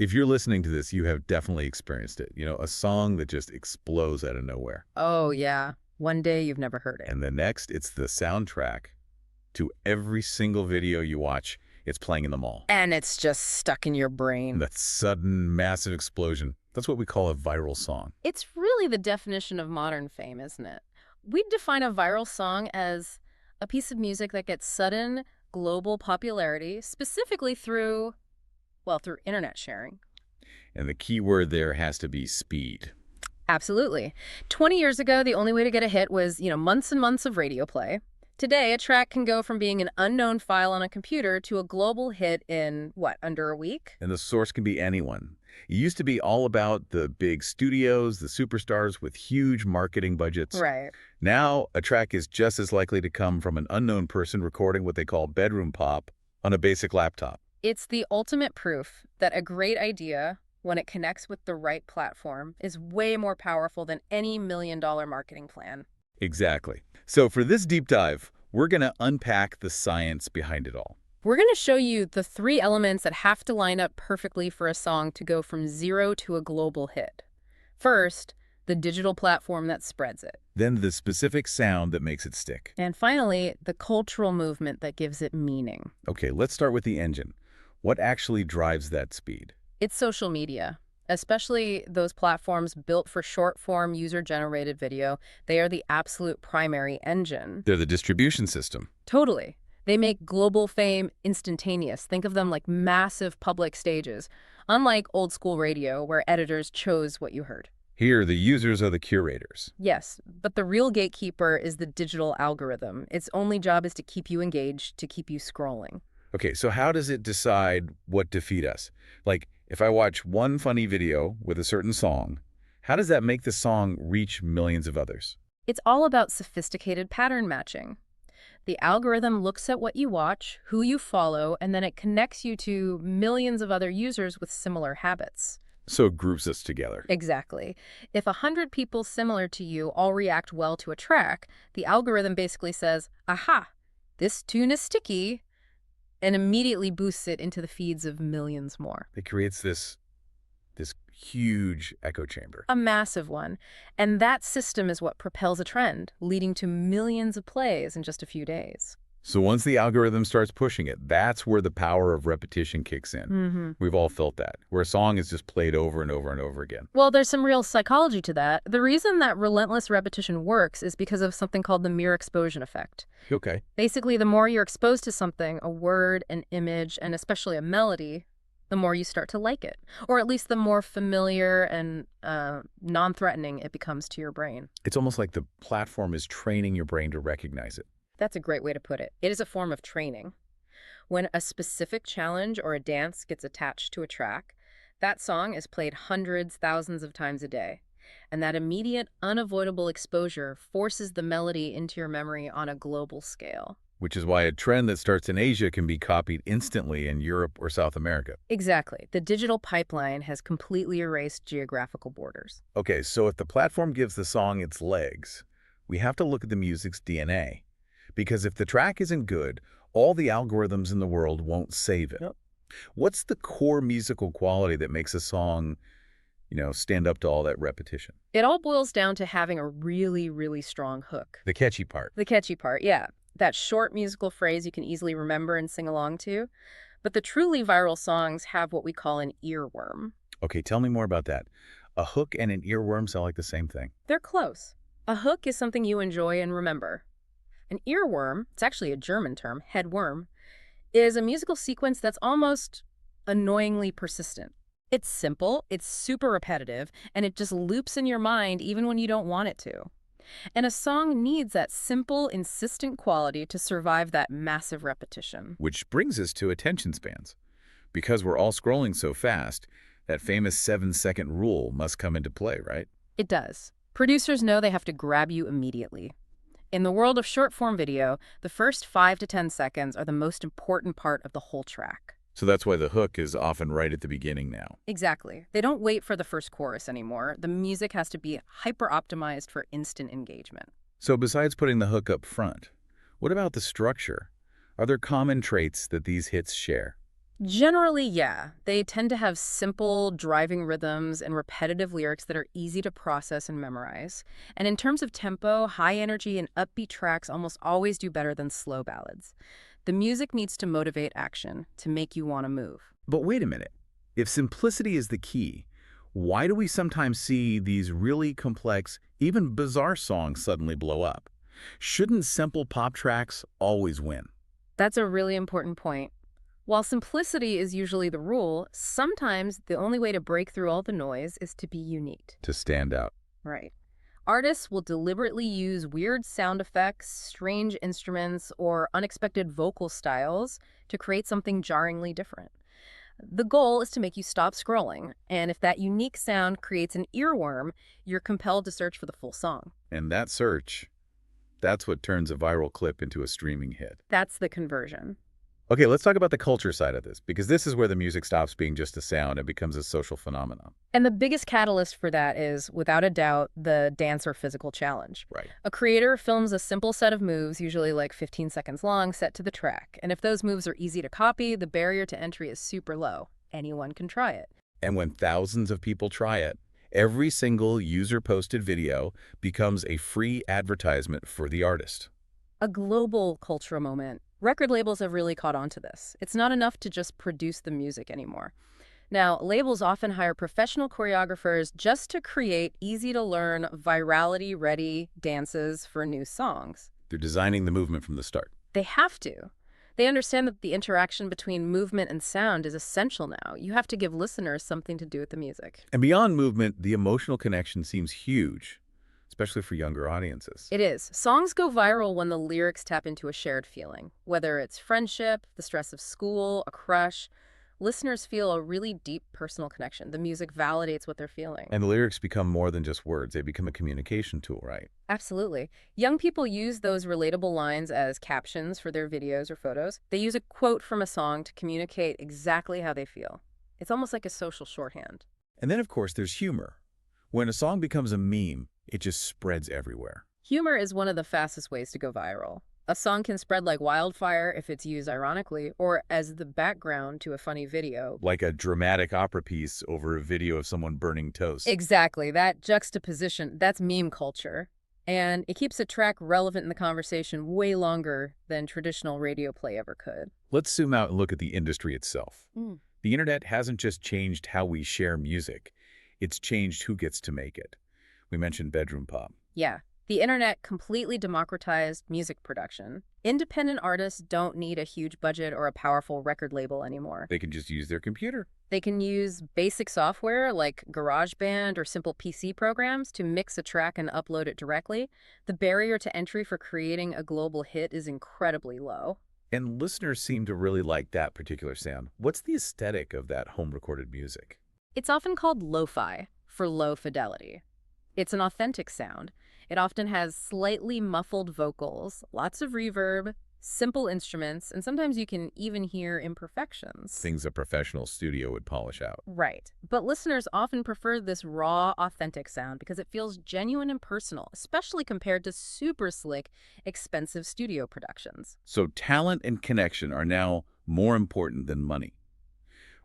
If you're listening to this, you have definitely experienced it. A song that just explodes out of nowhere. Oh, yeah. One day you've never heard it. And the next, it's the soundtrack to every single video you watch. It's playing in the mall. And it's just stuck in your brain. And that sudden, massive explosion, that's what we call a viral song. It's really the definition of modern fame, isn't it? We'd define a viral song as a piece of music that gets sudden global popularity, specifically through internet sharing. And the key word there has to be speed. Absolutely. 20 years ago, the only way to get a hit was, months and months of radio play. Today, a track can go from being an unknown file on a computer to a global hit in, under a week? And the source can be anyone. It used to be all about the big studios, the superstars with huge marketing budgets. Right. Now, a track is just as likely to come from an unknown person recording what they call bedroom pop on a basic laptop. It's the ultimate proof that a great idea, when it connects with the right platform, is way more powerful than any million-dollar marketing plan. Exactly. So for this deep dive, we're going to unpack the science behind it all. We're going to show you the 3 elements that have to line up perfectly for a song to go from zero to a global hit. First, the digital platform that spreads it. Then the specific sound that makes it stick. And finally, the cultural movement that gives it meaning. Okay, let's start with the engine. What actually drives that speed? It's social media, especially those platforms built for short-form, user-generated video. They are the absolute primary engine. They're the distribution system. Totally. They make global fame instantaneous. Think of them like massive public stages, unlike old-school radio where editors chose what you heard. Here, the users are the curators. Yes, but the real gatekeeper is the digital algorithm. Its only job is to keep you engaged, to keep you scrolling. Okay, so how does it decide what to feed us? Like, if I watch one funny video with a certain song, how does that make the song reach millions of others? It's all about sophisticated pattern matching. The algorithm looks at what you watch, who you follow, and then it connects you to millions of other users with similar habits. So it groups us together. Exactly. If 100 people similar to you all react well to a track, the algorithm basically says, aha, this tune is sticky, and immediately boosts it into the feeds of millions more. It creates this huge echo chamber. A massive one. And that system is what propels a trend, leading to millions of plays in just a few days. So once the algorithm starts pushing it, that's where the power of repetition kicks in. We've all felt that, where a song is just played over and over and over again. Well, there's some real psychology to that. The reason that relentless repetition works is because of something called the mere exposure effect. Okay. Basically, the more you're exposed to something, a word, an image, and especially a melody, the more you start to like it. Or at least the more familiar and non-threatening it becomes to your brain. It's almost like the platform is training your brain to recognize it. That's a great way to put it. It is a form of training. When a specific challenge or a dance gets attached to a track, that song is played hundreds, thousands of times a day. And that immediate, unavoidable exposure forces the melody into your memory on a global scale. Which is why a trend that starts in Asia can be copied instantly in Europe or South America. Exactly. The digital pipeline has completely erased geographical borders. Okay, so if the platform gives the song its legs, we have to look at the music's DNA. Because if the track isn't good, all the algorithms in the world won't save it. Yep. What's the core musical quality that makes a song, stand up to all that repetition? It all boils down to having a really, really strong hook. The catchy part. The catchy part, yeah. That short musical phrase you can easily remember and sing along to. But the truly viral songs have what we call an earworm. Okay, tell me more about that. A hook and an earworm sound like the same thing. They're close. A hook is something you enjoy and remember. An earworm, it's actually a German term, headworm, is a musical sequence that's almost annoyingly persistent. It's simple, it's super repetitive, and it just loops in your mind even when you don't want it to. And a song needs that simple, insistent quality to survive that massive repetition. Which brings us to attention spans. Because we're all scrolling so fast, that famous 7-second rule must come into play, right? It does. Producers know they have to grab you immediately. In the world of short-form video, the first 5 to 10 seconds are the most important part of the whole track. So that's why the hook is often right at the beginning now. Exactly. They don't wait for the first chorus anymore. The music has to be hyper-optimized for instant engagement. So besides putting the hook up front, what about the structure? Are there common traits that these hits share? Generally, yeah. They tend to have simple, driving rhythms and repetitive lyrics that are easy to process and memorize. And in terms of tempo, high energy and upbeat tracks almost always do better than slow ballads. The music needs to motivate action, to make you want to move. But wait a minute. If simplicity is the key, why do we sometimes see these really complex, even bizarre songs suddenly blow up? Shouldn't simple pop tracks always win? That's a really important point. While simplicity is usually the rule, sometimes the only way to break through all the noise is to be unique. To stand out. Right. Artists will deliberately use weird sound effects, strange instruments, or unexpected vocal styles to create something jarringly different. The goal is to make you stop scrolling, and if that unique sound creates an earworm, you're compelled to search for the full song. And that search, that's what turns a viral clip into a streaming hit. That's the conversion. Okay, let's talk about the culture side of this, because this is where the music stops being just a sound and becomes a social phenomenon. And the biggest catalyst for that is, without a doubt, the dance or physical challenge. Right. A creator films a simple set of moves, usually like 15 seconds long, set to the track. And if those moves are easy to copy, the barrier to entry is super low. Anyone can try it. And when thousands of people try it, every single user-posted video becomes a free advertisement for the artist. A global cultural moment. Record labels have really caught on to this. It's not enough to just produce the music anymore. Now, labels often hire professional choreographers just to create easy-to-learn, virality-ready dances for new songs. They're designing the movement from the start. They have to. They understand that the interaction between movement and sound is essential now. You have to give listeners something to do with the music. And beyond movement, the emotional connection seems huge, especially for younger audiences. It is. Songs go viral when the lyrics tap into a shared feeling. Whether it's friendship, the stress of school, a crush, listeners feel a really deep personal connection. The music validates what they're feeling. And the lyrics become more than just words. They become a communication tool, right? Absolutely. Young people use those relatable lines as captions for their videos or photos. They use a quote from a song to communicate exactly how they feel. It's almost like a social shorthand. And then, of course, there's humor. When a song becomes a meme, it just spreads everywhere. Humor is one of the fastest ways to go viral. A song can spread like wildfire if it's used ironically or as the background to a funny video. Like a dramatic opera piece over a video of someone burning toast. Exactly. That juxtaposition, that's meme culture. And it keeps a track relevant in the conversation way longer than traditional radio play ever could. Let's zoom out and look at the industry itself. The internet hasn't just changed how we share music. It's changed who gets to make it. We mentioned bedroom pop. Yeah. The internet completely democratized music production. Independent artists don't need a huge budget or a powerful record label anymore. They can just use their computer. They can use basic software like GarageBand or simple PC programs to mix a track and upload it directly. The barrier to entry for creating a global hit is incredibly low. And listeners seem to really like that particular sound. What's the aesthetic of that home-recorded music? It's often called lo-fi, for low fidelity. It's an authentic sound. It often has slightly muffled vocals, lots of reverb, simple instruments, and sometimes you can even hear imperfections. Things a professional studio would polish out. Right. But listeners often prefer this raw, authentic sound because it feels genuine and personal, especially compared to super slick, expensive studio productions. So talent and connection are now more important than money,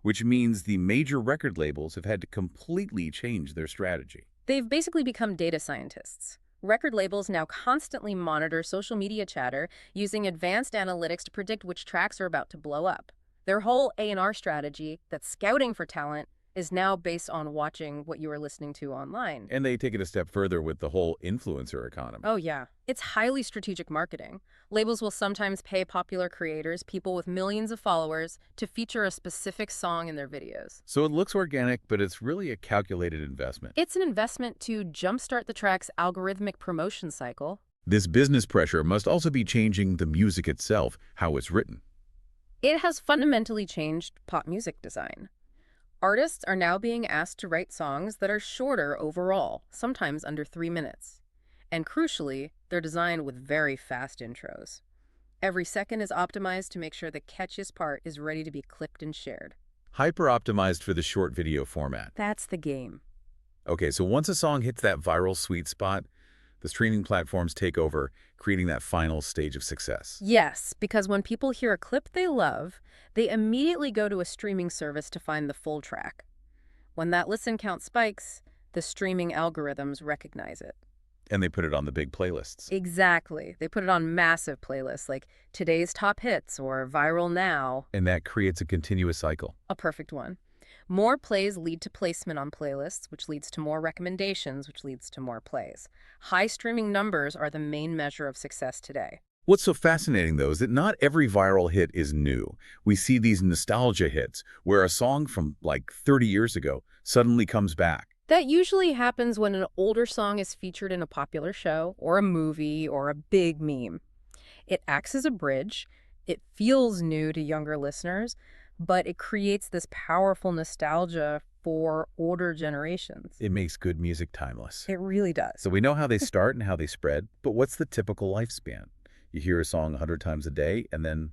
which means the major record labels have had to completely change their strategy. They've basically become data scientists. Record labels now constantly monitor social media chatter using advanced analytics to predict which tracks are about to blow up. Their whole A&R strategy, that's scouting for talent, is now based on watching what you are listening to online. And they take it a step further with the whole influencer economy. Oh, yeah. It's highly strategic marketing. Labels will sometimes pay popular creators, people with millions of followers, to feature a specific song in their videos. So it looks organic, but it's really a calculated investment. It's an investment to jumpstart the track's algorithmic promotion cycle. This business pressure must also be changing the music itself, how it's written. It has fundamentally changed pop music design. Artists are now being asked to write songs that are shorter overall, sometimes under 3 minutes. And crucially, they're designed with very fast intros. Every second is optimized to make sure the catchiest part is ready to be clipped and shared. Hyper-optimized for the short video format. That's the game. Okay, so once a song hits that viral sweet spot, The streaming platforms take over, creating that final stage of success. Yes, because when people hear a clip they love, they immediately go to a streaming service to find the full track. When that listen count spikes, the streaming algorithms recognize it. And they put it on the big playlists. Exactly. They put it on massive playlists like Today's Top Hits or Viral Now. And that creates a continuous cycle. A perfect one. More plays lead to placement on playlists, which leads to more recommendations, which leads to more plays. High streaming numbers are the main measure of success today. What's so fascinating, though, is that not every viral hit is new. We see these nostalgia hits, where a song from like 30 years ago suddenly comes back. That usually happens when an older song is featured in a popular show, or a movie, or a big meme. It acts as a bridge, it feels new to younger listeners, but it creates this powerful nostalgia for older generations. It makes good music timeless. It really does. So we know how they start and how they spread, but what's the typical lifespan? You hear a song 100 times a day, and then,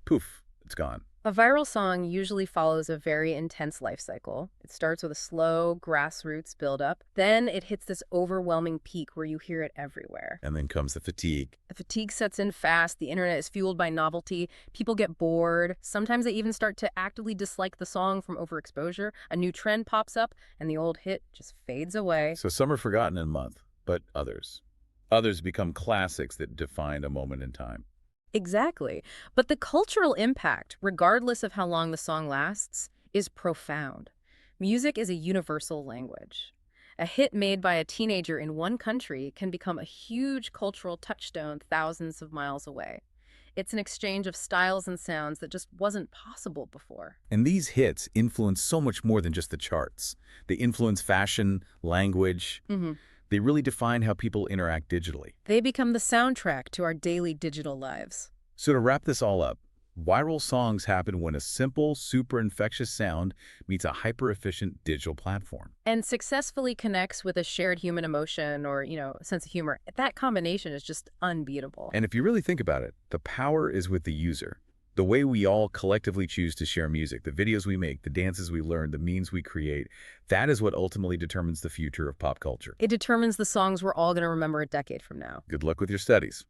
poof, it's gone. A viral song usually follows a very intense life cycle. It starts with a slow, grassroots buildup. Then it hits this overwhelming peak where you hear it everywhere. And then comes the fatigue. The fatigue sets in fast. The internet is fueled by novelty. People get bored. Sometimes they even start to actively dislike the song from overexposure. A new trend pops up, and the old hit just fades away. So some are forgotten in a month, but others become classics that define a moment in time. Exactly. But the cultural impact, regardless of how long the song lasts, is profound. Music is a universal language. A hit made by a teenager in one country can become a huge cultural touchstone thousands of miles away. It's an exchange of styles and sounds that just wasn't possible before. And these hits influence so much more than just the charts. They influence fashion, language. They really define how people interact digitally. They become the soundtrack to our daily digital lives. So to wrap this all up, viral songs happen when a simple, super infectious sound meets a hyper-efficient digital platform. And successfully connects with a shared human emotion or, sense of humor. That combination is just unbeatable. And if you really think about it, the power is with the user. The way we all collectively choose to share music, the videos we make, the dances we learn, the memes we create, that is what ultimately determines the future of pop culture. It determines the songs we're all going to remember a decade from now. Good luck with your studies.